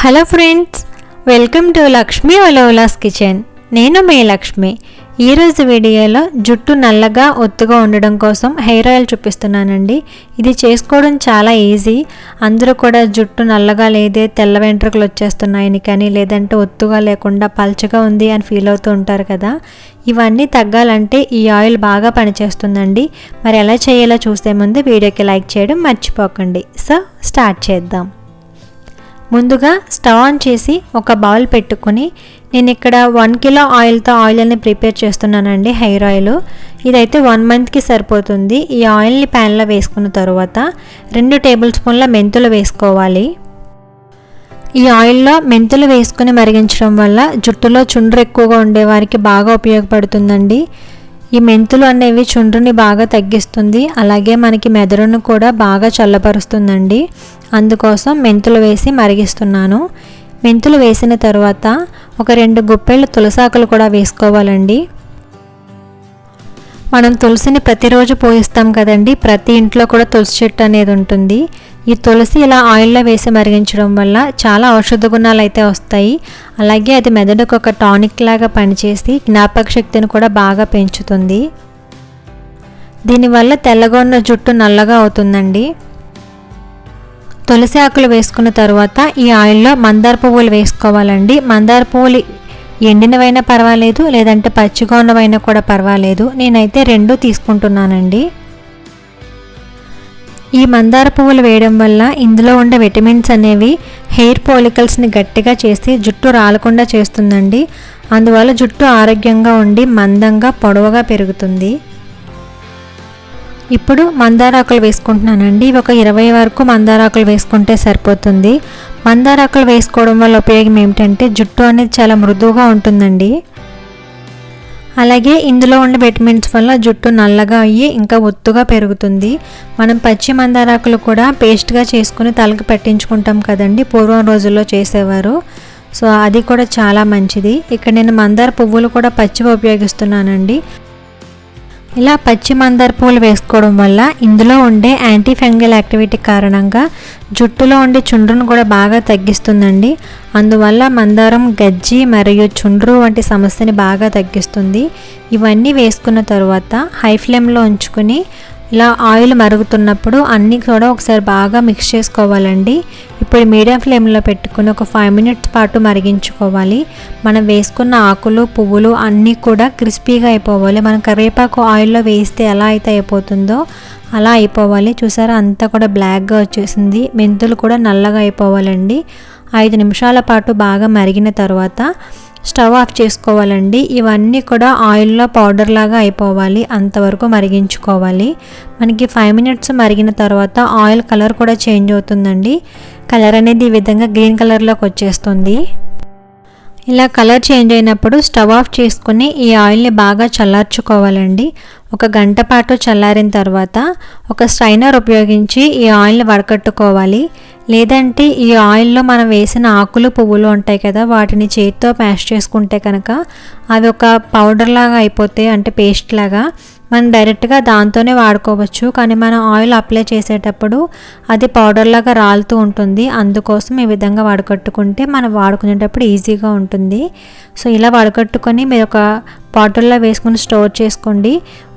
Hello friends, welcome to Lakshmi ఒలోలాస్ kitchen. నేను మీ లక్ష్మి. ఈరోజు వీడియోలో జుట్టు నల్లగా ఒత్తుగా ఉండడం కోసం హెయిర్ ఆయిల్ చూపిస్తున్నానండి. ఇది చేసుకోవడం చాలా ఈజీ. అందరూ కూడా జుట్టు నల్లగా లేదే, తెల్ల వెంట్రుకలు వచ్చేస్తున్నాయని కానీ, లేదంటే ఒత్తుగా లేకుండా పల్చగా ఉంది అని ఫీల్ అవుతూ ఉంటారు కదా. ఇవన్నీ తగ్గాలంటే ఈ ఆయిల్ బాగా పనిచేస్తుందండి. మరి ఎలా చేయాలో చూసే ముందు వీడియోకి లైక్ చేయడం మర్చిపోకండి. సో స్టార్ట్ చేద్దాం. ముందుగా స్టవ్ ఆన్ చేసి ఒక బౌల్ పెట్టుకుని నేను ఇక్కడ 1 కిలో ఆయిల్తో ఆయిల్ని ప్రిపేర్ చేస్తున్నానండి. హెయిర్ ఆయిల్ ఇదైతే 1 మంత్కి సరిపోతుంది. ఈ ఆయిల్ని ప్యాన్లో వేసుకున్న తర్వాత 2 టేబుల్ స్పూన్ల మెంతులు వేసుకోవాలి. ఈ ఆయిల్లో మెంతులు వేసుకుని మరిగించడం వల్ల జుట్టులో చుండ్రు ఎక్కువగా ఉండేవారికి బాగా ఉపయోగపడుతుందండి. ఈ మెంతులు అనేవి చుండ్రుని బాగా తగ్గిస్తుంది, అలాగే మనకి మెదడును కూడా బాగా చల్లపరుస్తుందండి. అందుకోసం మెంతులు వేసి మరిగిస్తున్నాను. మెంతులు వేసిన తర్వాత ఒక 2 గుప్పెళ్ళు తులసాకులు కూడా వేసుకోవాలండి. మనం తులసిని ప్రతిరోజు పోయిస్తాం కదండి. ప్రతి ఇంట్లో కూడా తులసి చెట్టు అనేది ఉంటుంది. ఈ తులసి ఇలా ఆయిల్లో వేసి మరిగించడం వల్ల చాలా ఔషధ గుణాలు అయితే వస్తాయి. అలాగే అది మెదడుకు ఒక టానిక్ లాగా పనిచేసి జ్ఞాపక శక్తిని కూడా బాగా పెంచుతుంది. దీనివల్ల తెల్లగా ఉన్న జుట్టు నల్లగా అవుతుందండి. తులసి ఆకులు వేసుకున్న తర్వాత ఈ ఆయిల్లో మందార పువ్వులు వేసుకోవాలండి. మందార పువ్వులు ఎండినవైనా పర్వాలేదు, లేదంటే పచ్చిగా ఉన్నవైనా కూడా పర్వాలేదు. నేనైతే 2 తీసుకుంటున్నానండి. ఈ మందార పువ్వులు వేయడం వల్ల ఇందులో ఉండే విటమిన్స్ అనేవి హెయిర్ ఫాలికల్స్ని గట్టిగా చేసి జుట్టు రాలకుండా చేస్తుందండి. అందువల్ల జుట్టు ఆరోగ్యంగా ఉండి మందంగా పొడవుగా పెరుగుతుంది. ఇప్పుడు మందారాకులు వేసుకుంటున్నానండి. ఒక 20 వరకు మందారాకులు వేసుకుంటే సరిపోతుంది. మందారాకులు వేసుకోవడం వల్ల ఉపయోగం ఏమిటంటే జుట్టు అనేది చాలా మృదువుగా ఉంటుందండి. అలాగే ఇందులో ఉండే విటమిన్స్ వల్ల జుట్టు నల్లగా అయ్యి ఇంకా ఒత్తుగా పెరుగుతుంది. మనం పచ్చి మందారాకులు కూడా పేస్ట్గా చేసుకుని తలకు పెట్టించుకుంటాం కదండి, పూర్వం రోజుల్లో చేసేవారు. సో అది కూడా చాలా మంచిది. ఇక్కడ నేను మందార పువ్వులు కూడా పచ్చివి ఉపయోగిస్తున్నానండి. ఇలా పచ్చి మందార పువ్వులు వేసుకోవడం వల్ల ఇందులో ఉండే యాంటీ ఫంగల్ యాక్టివిటీ కారణంగా జుట్టులో ఉండే చుండ్రును కూడా బాగా తగ్గిస్తుందండి. అందువల్ల మందారం గజ్జి మరియు చుండ్రు వంటి సమస్యని బాగా తగ్గిస్తుంది. ఇవన్నీ వేసుకున్న తర్వాత హై ఫ్లేమ్లో ఉంచుకుని ఇలా ఆయిల్ మరుగుతున్నప్పుడు అన్నీ కూడా ఒకసారి బాగా మిక్స్ చేసుకోవాలండి. ఇప్పుడు మీడియం ఫ్లేమ్లో పెట్టుకుని ఒక 5 మినిట్స్ పాటు మరిగించుకోవాలి. మనం వేసుకున్న ఆకులు పువ్వులు అన్నీ కూడా క్రిస్పీగా అయిపోవాలి. మనం కరివేపాకు ఆయిల్లో వేస్తే ఎలా అయితే అయిపోతుందో అలా అయిపోవాలి. చూసారా, అంతా కూడా బ్లాక్గా వచ్చేసింది. మెంతులు కూడా నల్లగా అయిపోవాలండి. 5 నిమిషాల పాటు బాగా మరిగిన తర్వాత స్టవ్ ఆఫ్ చేసుకోవాలండి. ఇవన్నీ కూడా ఆయిల్లో పౌడర్ లాగా అయిపోవాలి, అంతవరకు మరిగించుకోవాలి. మనకి 5 మినిట్స్ మరిగిన తర్వాత ఆయిల్ కలర్ కూడా చేంజ్ అవుతుందండి. కలర్ అనేది ఈ విధంగా గ్రీన్ కలర్లోకి వచ్చేస్తుంది. ఇలా కలర్ చేంజ్ అయినప్పుడు స్టవ్ ఆఫ్ చేసుకుని ఈ ఆయిల్ని బాగా చల్లార్చుకోవాలండి. 1 గంట పాటు చల్లారిన తర్వాత ఒక స్ట్రైనర్ ఉపయోగించి ఈ ఆయిల్ని వడకట్టుకోవాలి. లేదంటే ఈ ఆయిల్లో మనం వేసిన ఆకులు పువ్వులు ఉంటాయి కదా, వాటిని చేతితో మ్యాష్ చేసుకుంటే కనుక అవి ఒక పౌడర్ లాగా అయిపోతాయి, అంటే పేస్ట్ లాగా. మనం డైరెక్ట్గా దాంతోనే వాడుకోవచ్చు, కానీ మనం ఆయిల్ అప్లై చేసేటప్పుడు అది పౌడర్ లాగా రాలుతూ ఉంటుంది. అందుకోసం ఈ విధంగా వడకట్టుకుంటే మనం వాడుకునేటప్పుడు ఈజీగా ఉంటుంది. సో ఇలా వడకట్టుకొని మీరు ఒక బాటిల్లో వేసుకుని స్టోర్ చేసుకోండి.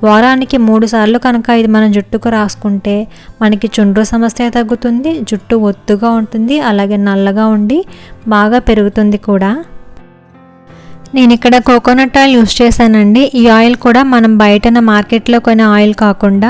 వారానికి 3 సార్లు కనుక ఇది మనం జుట్టుకు రాసుకుంటే మనకి చుండ్రు సమస్య తగ్గుతుంది, జుట్టు ఒత్తుగా ఉంటుంది, అలాగే నల్లగా ఉండి బాగా పెరుగుతుంది కూడా. నేను ఇక్కడ కోకోనట్ ఆయిల్ యూస్ చేశానండి. ఈ ఆయిల్ కూడా మనం బయటన మార్కెట్లో కొనే ఆయిల్ కాకుండా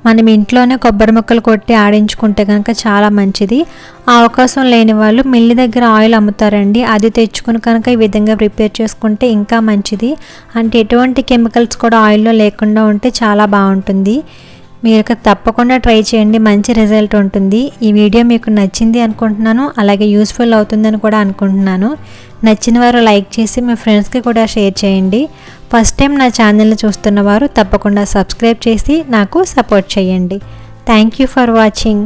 మనం ఇంట్లోనే కొబ్బరి ముక్కలు కొట్టి ఆడించుకుంటే కనుక చాలా మంచిది. ఆ అవకాశం లేని వాళ్ళు మిల్లి దగ్గర ఆయిల్ అమ్ముతారండి, అది తెచ్చుకుని కనుక ఈ విధంగా ప్రిపేర్ చేసుకుంటే ఇంకా మంచిది. అంటే ఎటువంటి కెమికల్స్ కూడా ఆయిల్లో లేకుండా ఉంటే చాలా బాగుంటుంది. మీరు తప్పకుండా ట్రై చేయండి, మంచి రిజల్ట్ ఉంటుంది. ఈ వీడియో మీకు నచ్చింది అనుకుంటున్నాను, అలాగే యూస్ఫుల్ అవుతుందని కూడా అనుకుంటున్నాను. నచ్చిన వారు లైక్ చేసి మీ ఫ్రెండ్స్కి కూడా షేర్ చేయండి. ఫస్ట్ టైం నా ఛానల్ని చూస్తున్న వారు తప్పకుండా సబ్స్క్రైబ్ చేసి నాకు సపోర్ట్ చేయండి. Thank you for watching.